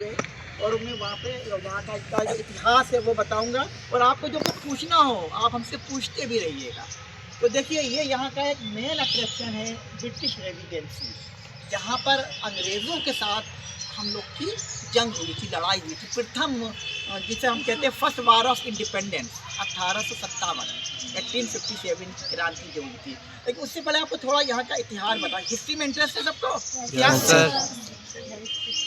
और मैं वहाँ का जो इतिहास है वो बताऊंगा, और आपको जो कुछ पूछना हो आप हमसे पूछते भी रहिएगा। तो देखिए, ये यहाँ का एक मेन अट्रैक्शन है ब्रिटिश रेजिडेंसी, जहाँ पर अंग्रेज़ों के साथ हम लोग की जंग हुई थी, लड़ाई हुई थी, प्रथम जिसे हम कहते हैं फर्स्ट वार ऑफ इंडिपेंडेंस 1857 की क्रांति जो हुई थी। लेकिन उससे पहले आपको थोड़ा यहाँ का इतिहास बता, हिस्ट्री में इंटरेस्ट है सबको? Yes sir.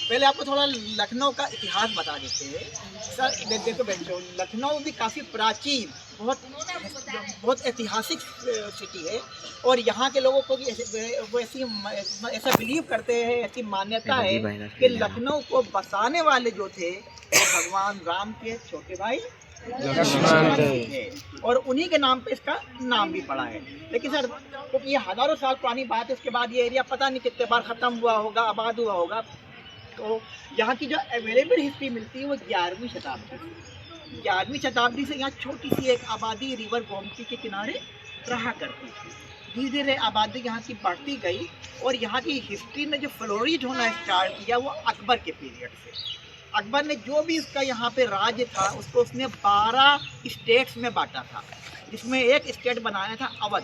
पहले आपको थोड़ा लखनऊ का इतिहास बता देते हैं सर। देखो बच्चों, लखनऊ भी काफ़ी प्राचीन, बहुत ऐतिहासिक सिटी है, और यहाँ के लोगों को भी ऐसा बिलीव करते हैं, ऐसी मान्यता है कि लखनऊ को बसाने वाले जो थे वो भगवान राम के छोटे भाई लक्ष्मण थे, और उन्हीं के नाम पे इसका नाम भी पड़ा है। लेकिन सर, क्योंकि ये हज़ारों साल पुरानी बात है, उसके बाद ये एरिया पता नहीं कितने बार ख़त्म हुआ होगा, आबाद हुआ होगा। तो यहाँ की जो अवेलेबल हिस्ट्री मिलती है वो 11वीं शताब्दी से यहाँ छोटी सी एक आबादी रिवर गोमती के किनारे रहा करती थी। धीरे धीरे आबादी यहाँ की बढ़ती गई, और यहाँ की हिस्ट्री में जो फ्लोरिश होना स्टार्ट किया वो अकबर के पीरियड से। अकबर ने जो भी उसका यहाँ पे राज्य था उसको उसने 12 स्टेट्स में बांटा था, जिसमें एक स्टेट बनाया था अवध,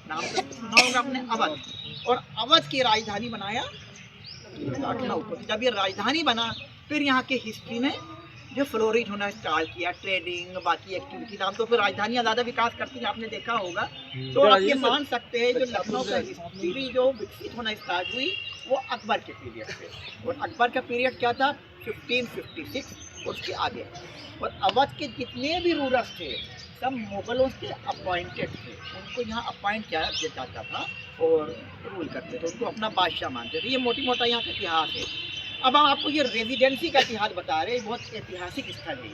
नाम तो सुना होगा आपने, अवध। और अवध की राजधानी बनाया लखनऊ को। जब ये राजधानी बना, फिर यहाँ के हिस्ट्री ने जो फ्लोरिश होना स्टार्ट किया, ट्रेडिंग, बाकी एक्टिविटी, नाम तो फिर राजधानियाँ ज़्यादा विकास करती हैं, आपने देखा होगा। तो आप ये मान सकते हैं जो लखनऊ का हिस्ट्री जो विकसित होना स्टार्ट हुई वो अकबर के पीरियड से। और अकबर का पीरियड क्या था? 1556 और उसके आगे। और अवध के जितने भी रूलर्स थे सब मुगलों के अपॉइंटेड थे, उनको यहाँ अपॉइंट किया जाता था और रूल करते थे, उनको अपना बादशाह मानते थे। ये मोटी मोटा यहाँ का इतिहास है। अब हम आपको ये रेजिडेंसी का इतिहास बता रहे हैं, बहुत ऐतिहासिक स्थल है।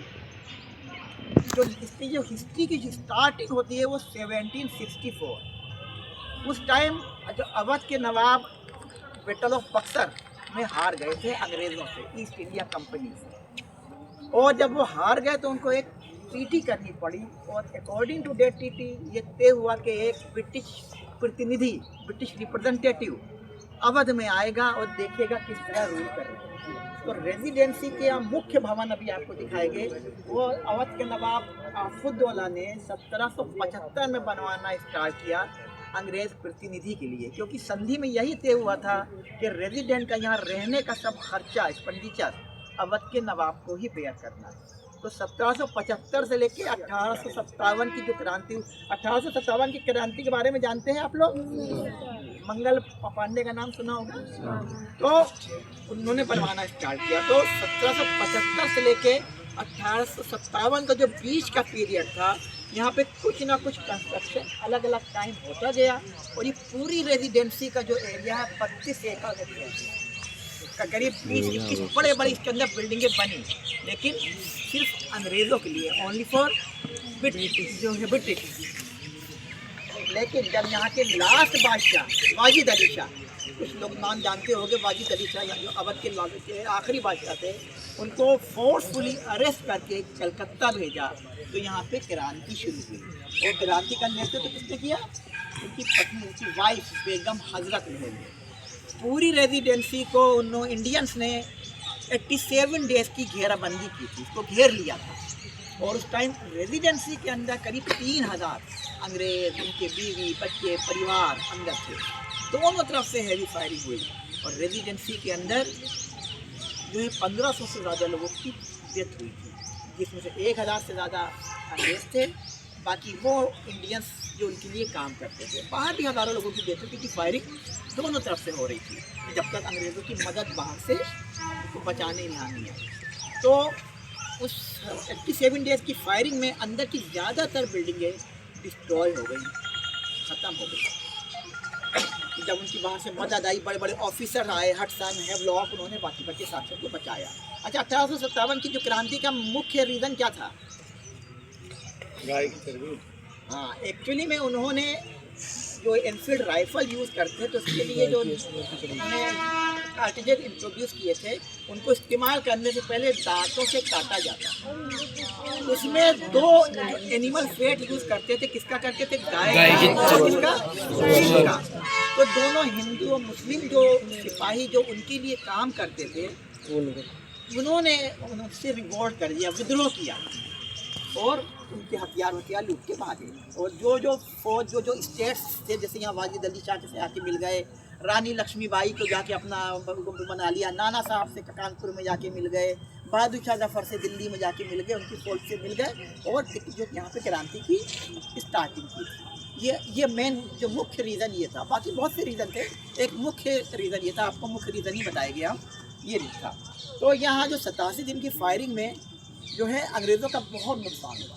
जो इसकी जो हिस्ट्री की जो स्टार्टिंग होती है वो 1764। उस टाइम जो अवध के नवाब बैटल ऑफ बक्सर में हार गए थे अंग्रेज़ों से, ईस्ट इंडिया कंपनी से। और जब वो हार गए तो उनको एक ट्रीटी करनी पड़ी, और अकॉर्डिंग टू डेट ट्रीटी ये तय हुआ कि एक ब्रिटिश प्रतिनिधि, ब्रिटिश रिप्रेजेंटेटिव अवध में आएगा और देखेगा किस तरह रूल करेगा। तो रेजिडेंसी के मुख्य भवन अभी आपको दिखाएंगे, वो अवध के नवाब आफुद्दौला ने 1775 में बनवाना स्टार्ट किया अंग्रेज़ प्रतिनिधि के लिए, क्योंकि संधि में यही तय हुआ था कि रेजिडेंट का यहाँ रहने का सब खर्चा, एक्सपेंडिचर अवध के नवाब को ही पेयर करना है। तो 1775 से लेके 1857 की जो क्रांति, 1857 की क्रांति के बारे में जानते हैं आप लोग? मंगल पांडे का नाम सुना होगा। तो उन्होंने बनवाना स्टार्ट किया। तो 1775 से लेके 1857 का जो बीच का पीरियड था, यहाँ पे कुछ ना कुछ कंस्ट्रक्शन अलग अलग टाइम होता गया, और ये पूरी रेजिडेंसी का जो एरिया है 32 एकड़ एरिया का करीब 20-21 बड़े बड़े इसके अंदर बिल्डिंगें बनी, लेकिन सिर्फ अंग्रेज़ों के लिए, ओनली फॉर ब्रिटिश, जो है ब्रिटिश। लेकिन जब यहाँ के लास्ट बादशाह वाजिद अली शाह, कुछ लोग नाम जानते होंगे, वाजिद अली शाह जो अवध के आखिरी बादशाह थे, उनको फोर्सफुली अरेस्ट करके कलकत्ता भेजा। तो यहाँ पे क्रांति शुरू हुई, और क्रांति का नेतृत्व किसने किया? उनकी पत्नी, उनकी वाइफ बेगम हजरत महल ने। पूरी रेजिडेंसी को इंडियंस ने 87 डेज की घेराबंदी की थी, उसको घेर लिया था। और उस टाइम रेजिडेंसी के अंदर करीब 3000 अंग्रेज, उनके बीवी, बच्चे, परिवार अंदर थे। दोनों तरफ से हैवी फायरिंग हुई, और रेजिडेंसी के अंदर जो है 1500 से ज़्यादा लोगों की डेथ हुई थी, जिसमें से 1000 से ज़्यादा अंग्रेज थे, बाकी वो इंडियंस जो उनके लिए काम करते थे। बाहर भी हज़ारों लोगों की डेथ हुई, क्योंकि फायरिंग दोनों तरफ से हो रही थी, जब तक अंग्रेज़ों की मदद बाहर से उसको बचाने नहीं आई है। तो उस 87 डेज़ की फायरिंग में अंदर की ज़्यादातर बिल्डिंगें डिस्ट्रॉय हो गई, ख़त्म हो गई। जब उनकी बाहर से मदद आई, बड़े बड़े ऑफिसर आए, हडसन, हेवलॉक, उन्होंने बाकी के साथियों को बचाया। अच्छा, 1857 की जो क्रांति का मुख्य रीज़न क्या था? हाँ, एक्चुअली में उन्होंने जो एनफील्ड राइफल यूज़ करते हैं, तो उसके लिए जो उन्होंने कार्टिजेज इंट्रोड्यूस किए थे, उनको इस्तेमाल करने से पहले दांतों से काटा जाता। उसमें 2 एनिमल फेट यूज़ करते थे। किसका करते थे? गाय का, किसका? का। तो दोनों हिंदू और मुस्लिम जो सिपाही जो उनके लिए काम करते थे, उन्होंने उनसे रिवोल्ट कर दिया, विद्रोह किया और उनके हथियार लूट के भागे। और जो फौज जो स्टेट्स थे, जैसे यहाँ वाजिद अली शाह से आके मिल गए, रानी लक्ष्मीबाई को जाके अपना बना लिया, नाना साहब से कानपुर में जाके मिल गए, बहादुर शाह जफर से दिल्ली में जाके मिल गए, उनकी फौज से मिल गए और जो यहाँ पे क्रांति की स्टार्टिंग की। ये मेन जो मुख्य रीज़न ये था। बाकी बहुत से रीज़न थे, एक मुख्य रीज़न ये था, आपको मुख्य रीज़न ही बताया गया, ये नहीं था। तो यहाँ जो 87 दिन की फायरिंग में जो है अंग्रेज़ों का बहुत नुकसान हुआ,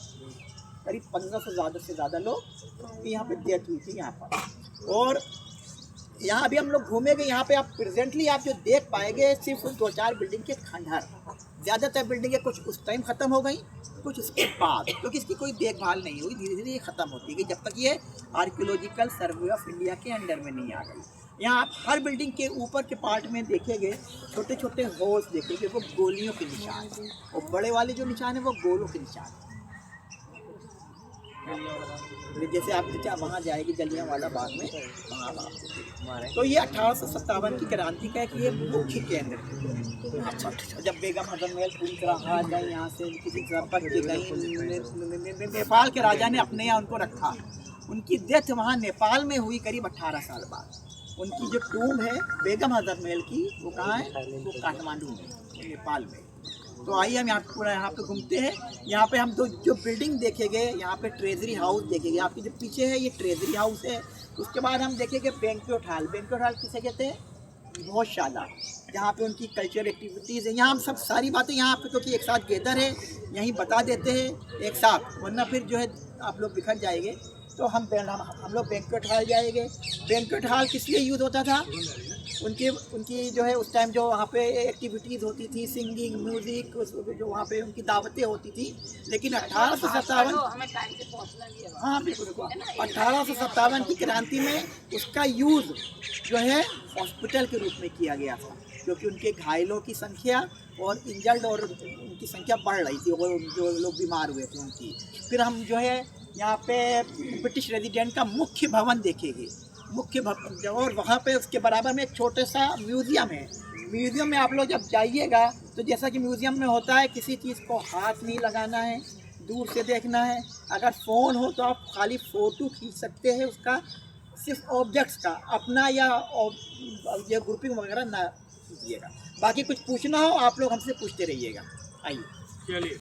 करीब 1500 से ज़्यादा लोग यहाँ पे डेथ हुई थी यहाँ पर। और यहाँ अभी हम लोग घूमेंगे, यहाँ पे आप प्रेजेंटली आप जो देख पाएंगे सिर्फ 2-4 बिल्डिंग के खंडहर, ज़्यादातर बिल्डिंगें कुछ उस टाइम ख़त्म हो गई, कुछ उसके बाद, क्योंकि इसकी कोई देखभाल नहीं हुई, धीरे धीरे ये ख़त्म होती गई जब तक ये आर्कियोलॉजिकल सर्वे ऑफ इंडिया के अंडर में नहीं आ गई। यहाँ आप हर बिल्डिंग के ऊपर के पार्ट में देखेंगे छोटे छोटे होल्स देखेंगे, वो गोलियों के निशान हैं, और बड़े वाले जो निशान है वो गोलों के निशान हैं। जैसे आप वहाँ जाएगी जलियांवाला बाग में, वहाँ तो ये 1857 की क्रांति का एक ये मुख्य केंद्र है। जब बेगम हजम महल पूरी तरह हार गई, यहाँ से किसी तरह बच के गई, नेपाल के राजा ने अपने यहाँ उनको रखा। उनकी डेथ वहाँ नेपाल में हुई करीब 18 साल बाद। उनकी जो टूम है बेगम हजम महल की, वो कहाँ है? वो काठमांडू में, नेपाल में। तो आइए हम यहाँ पूरा यहाँ पे घूमते हैं। यहाँ पे हम जो बिल्डिंग देखेंगे, यहाँ पे ट्रेजरी हाउस देखेंगे, आपके जो पीछे है ये ट्रेजरी हाउस है। उसके बाद हम देखेंगे बैंक्वेट हॉल। बैंक्वेट हॉल किसे कहते हैं? भोजशाला, जहाँ पे उनकी कल्चरल एक्टिविटीज़ है। यहाँ हम सब सारी बातें यहाँ पे क्योंकि एक साथ गैदर है, यहीं बता देते हैं एक साथ, वरना फिर जो है आप लोग बिखर जाएंगे। तो हम लोग बैंक्वेट हॉल जाएंगे। बैंक्वेट हॉल किस लिए यूज़ होता था? उनकी जो है उस टाइम जो वहाँ पे एक्टिविटीज़ होती थी, सिंगिंग, म्यूज़िक, जो वहाँ पे उनकी दावतें होती थी। लेकिन 1857, हाँ बिल्कुल, 1857 की क्रांति में उसका यूज़ जो है हॉस्पिटल के रूप में किया गया था, क्योंकि उनके घायलों की संख्या और इंजर्ड और उनकी संख्या बढ़ रही थी, और जो लोग बीमार हुए थे उनकी। फिर हम जो है यहाँ पे ब्रिटिश रेजिडेंट का मुख्य भवन देखेंगे, मुख्य भवन, और वहाँ पे उसके बराबर में एक छोटा सा म्यूज़ियम है। म्यूज़ियम में आप लोग जब जाइएगा तो जैसा कि म्यूज़ियम में होता है, किसी चीज़ को हाथ नहीं लगाना है, दूर से देखना है। अगर फ़ोन हो तो आप खाली फ़ोटो खींच सकते हैं उसका, सिर्फ ऑब्जेक्ट्स का, अपना या ये ग्रुपिंग वगैरह ना कीजिएगा। बाकी कुछ पूछना हो आप लोग हमसे पूछते रहिएगा। आइए। चलिए।